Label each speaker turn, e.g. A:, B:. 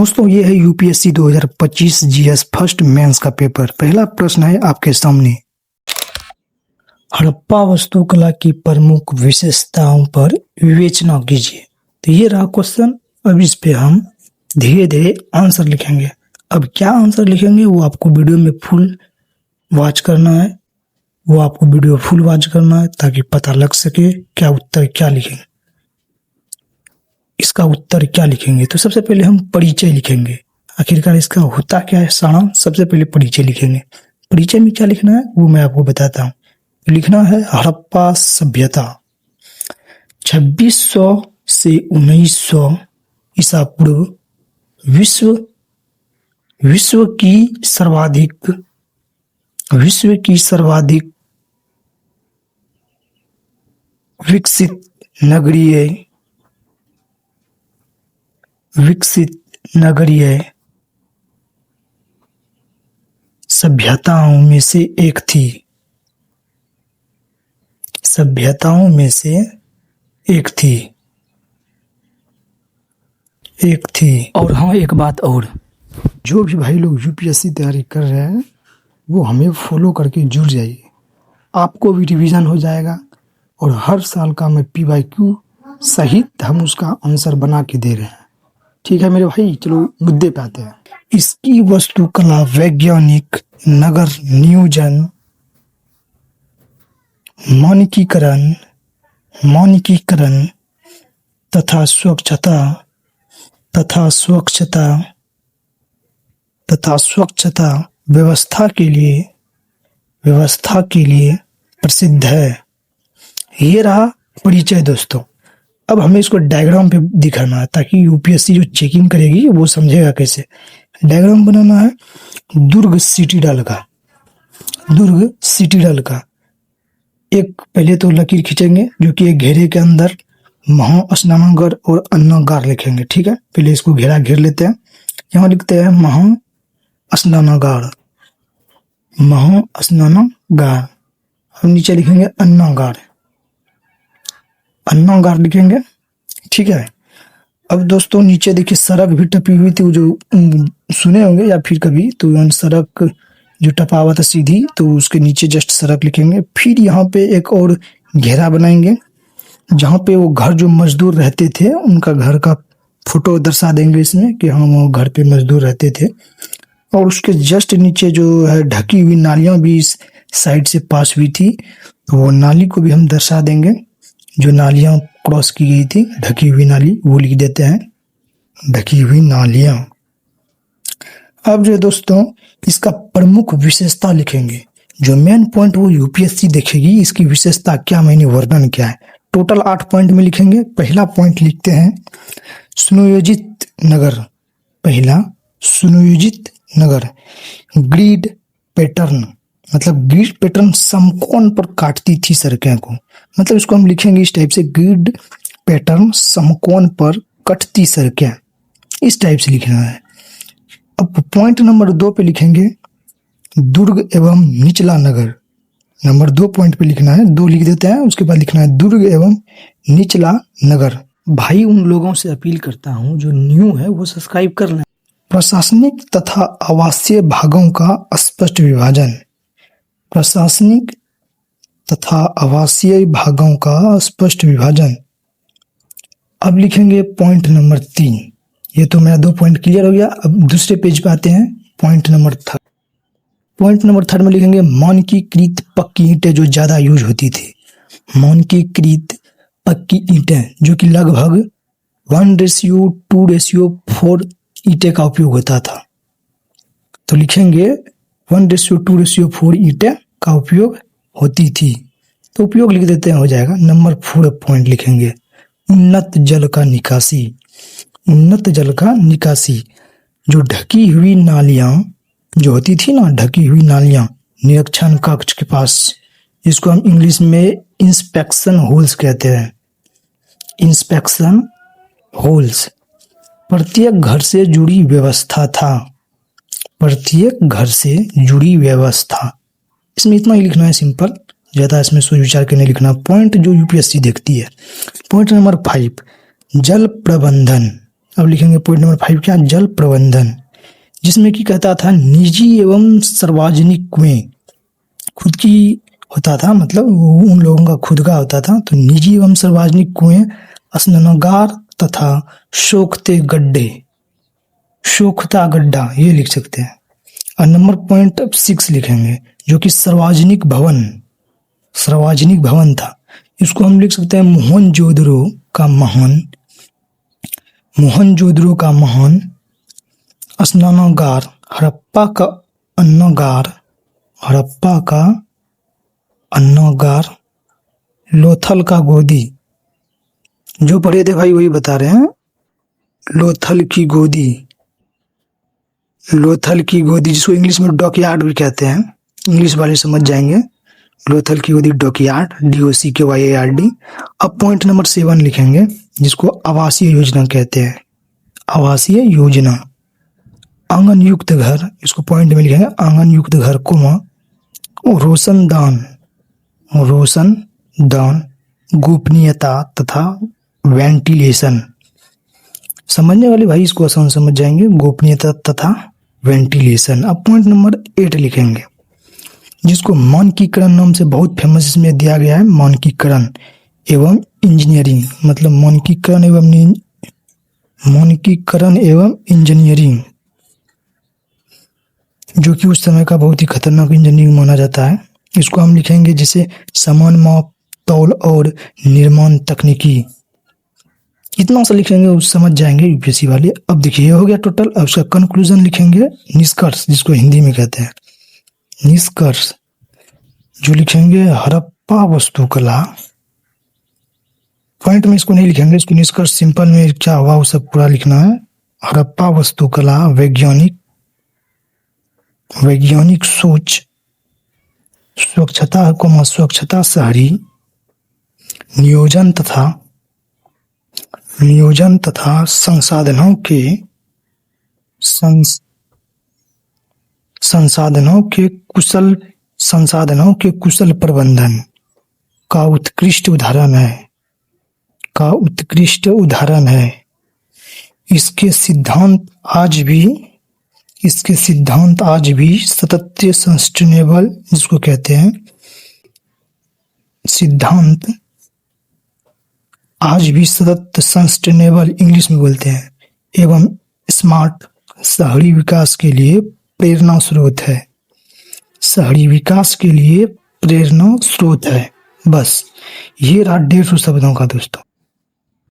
A: दोस्तों ये है यूपीएससी 2025 जीएस फर्स्ट मेंस का पेपर। पहला प्रश्न है आपके सामने, हड़प्पा वास्तुकला की प्रमुख विशेषताओं पर विवेचना कीजिए। तो ये रहा क्वेश्चन। अब इस पे हम धीरे धीरे आंसर लिखेंगे। अब क्या आंसर लिखेंगे वो आपको वीडियो में फुल वॉच करना है, ताकि पता लग सके क्या उत्तर क्या लिखेंगे, इसका उत्तर क्या लिखेंगे। तो सबसे पहले हम परिचय लिखेंगे। आखिरकार इसका होता क्या है सारांश, सबसे पहले परिचय लिखेंगे। परिचय में क्या लिखना है वो मैं आपको बताता हूँ। लिखना है हड़प्पा सभ्यता 2600 से 1900 ईसा पूर्व विश्व की सर्वाधिक विकसित नगरीय सभ्यताओं में से एक थी। और हाँ, एक बात और, जो भी भाई लोग यूपीएससी तैयारी कर रहे हैं वो हमें फॉलो करके जुड़ जाइए, आपको भी रिवीजन हो जाएगा। और हर साल का मैं PYQ सहित हम उसका आंसर बना के दे रहे हैं। ठीक है मेरे भाई, चलो मुद्दे पे आते हैं। इसकी वास्तुकला वैज्ञानिक नगर नियोजन, मानकीकरण तथा स्वच्छता व्यवस्था के लिए प्रसिद्ध है। ये रहा परिचय दोस्तों। अब हमें इसको डायग्राम पे दिखाना है ताकि यूपीएससी जो चेकिंग करेगी वो समझेगा कैसे। डायग्राम बनाना है दुर्ग सिटीडल का। एक पहले तो लकीर खींचेंगे जो कि एक घेरे के अंदर महास्नानागार और अन्नागार लिखेंगे। ठीक है, पहले इसको घेरा घेर लेते हैं। यहाँ लिखते हैं महास्नानागार। हम नीचे लिखेंगे अन्नागार लिखेंगे। ठीक है, अब दोस्तों नीचे देखिए सड़क भी टपी हुई थी, जो सुने होंगे या फिर कभी, तो सड़क जो टपा हुआ था सीधी, तो उसके नीचे जस्ट सड़क लिखेंगे। फिर यहाँ पे एक और घेरा बनाएंगे जहाँ पे वो घर जो मजदूर रहते थे उनका घर का फोटो दर्शा देंगे इसमें कि हाँ वो घर पे मजदूर रहते थे। और उसके जस्ट नीचे जो है ढकी हुई नालियां भी इस साइड से पास हुई थी, तो वो नाली को भी हम दर्शा देंगे। जो नालियां क्रॉस की गई थी, ढकी हुई नाली, वो लिख देते हैं ढकी हुई नालियां। अब जो दोस्तों इसका प्रमुख विशेषता लिखेंगे। जो मेन पॉइंट वो यूपीएससी देखेगी, इसकी विशेषता क्या, मैंने वर्णन क्या है। टोटल 8 पॉइंट में लिखेंगे। पहला पॉइंट लिखते हैं सुनियोजित नगर। ग्रिड पैटर्न, मतलब ग्रिड पैटर्न समकोण पर काटती थी सड़कों को, मतलब इसको हम लिखेंगे इस टाइप से, ग्रिड पैटर्न समकोण पर कटती सड़कें, इस टाइप से लिखना है। अब पॉइंट नंबर 2 पे लिखेंगे दुर्ग एवं निचला नगर। नंबर 2 पॉइंट पे लिखना है, 2 लिख देते हैं, उसके बाद लिखना है दुर्ग एवं निचला नगर। भाई उन लोगों से अपील करता हूं जो न्यू है वो सब्सक्राइब कर लें। प्रशासनिक तथा आवासीय भागों का स्पष्ट विभाजन। अब लिखेंगे पॉइंट नंबर 3। ये तो मेरा 2 पॉइंट क्लियर हो गया। अब दूसरे पेज पे आते हैं, पॉइंट नंबर 3 में लिखेंगे मानकीकृत पक्की ईंटें जो ज्यादा यूज होती थी। मानकीकृत पक्की ईंटें जो कि लगभग 1:2:4 ईंटें का उपयोग होता था। तो लिखेंगे 1:2:4 ईंटें का उपयोग होती थी, तो उपयोग लिख देते हैं, हो जाएगा। नंबर 4 पॉइंट लिखेंगे उन्नत जल का निकासी। जो ढकी हुई नालियां जो होती थी ना, ढकी हुई नालियां निरीक्षण कक्ष के पास, जिसको हम इंग्लिश में इंस्पेक्शन होल्स कहते हैं। इंस्पेक्शन होल्स प्रत्येक घर से जुड़ी व्यवस्था। इसमें इतना ही लिखना है, सिंपल, ज्यादा इसमें सोच विचार के नहीं लिखना। पॉइंट जो यूपीएससी देखती है। पॉइंट नंबर 5 जल प्रबंधन। अब लिखेंगे पॉइंट नंबर 5 क्या, जल प्रबंधन, जिसमें कि कहता था निजी एवं सार्वजनिक कुएं, खुद की होता था, मतलब उन लोगों का खुद का होता था, तो निजी एवं सार्वजनिक कुएं, स्नानागार तथा सोखते गड्ढे, सोखता गड्ढा ये लिख सकते हैं। और नंबर पॉइंट 6 लिखेंगे जो कि सार्वजनिक भवन, सार्वजनिक भवन था, इसको हम लिख सकते हैं मोहनजोदड़ो का महान, मोहनजोदड़ो का महान स्नानागार, हड़प्पा का अन्नागार, हड़प्पा का अन्नागार, लोथल का गोदी, जो पढ़े थे भाई वही बता रहे हैं, लोथल की गोदी, लोथल की गोदी, जिसको इंग्लिश में डॉकयार्ड भी कहते हैं, इंग्लिश वाले समझ जाएंगे, लोथल की गोदी डॉकयार्ड, DOCKYARD। अब पॉइंट नंबर 7 लिखेंगे जिसको आवासीय योजना कहते हैं, आवासीय योजना, आंगन युक्त घर, इसको पॉइंट में लिखेंगे आंगन युक्त घर, रोशनदान, रोशनदान, गोपनीयता तथा वेंटिलेशन, समझने वाले भाई इसको आसान समझ जाएंगे, गोपनीयता तथा वेंटिलेशन। अब पॉइंट नंबर 8 लिखेंगे जिसको मानकीकरण नाम से बहुत फेमस इसमें दिया गया है, मानकीकरण एवं इंजीनियरिंग, मतलब मानकीकरण एवं इंजीनियरिंग, जो कि उस समय का बहुत ही खतरनाक इंजीनियरिंग माना जाता है। इसको हम लिखेंगे जैसे समान माप, तौल और निर्माण तकनीकी, इतना सा लिखेंगे उस समझ जाएंगे यूपीएससी वाले। अब देखिए हो गया टोटल। अब उसका कंक्लूजन लिखेंगे, निष्कर्ष जिसको हिंदी में कहते हैं, निष्कर्ष जो लिखेंगे हड़प्पा वास्तुकला, पॉइंट में इसको नहीं लिखेंगे, इसको निष्कर्ष सिंपल में क्या हुआ वो सब पूरा लिखना है। हड़प्पा वास्तुकला वैज्ञानिक सोच, स्वच्छता शहरी नियोजन तथा संसाधनों के कुशल प्रबंधन का उत्कृष्ट उदाहरण है। इसके सिद्धांत आज भी सतत सस्टेनेबल, जिसको कहते हैं सिद्धांत आज भी सतत सस्टेनेबल इंग्लिश में बोलते हैं, एवं स्मार्ट शहरी विकास के लिए प्रेरणा स्रोत है, शहरी विकास के लिए प्रेरणा स्रोत है। बस ये रहा 150 शब्दों का दोस्तों।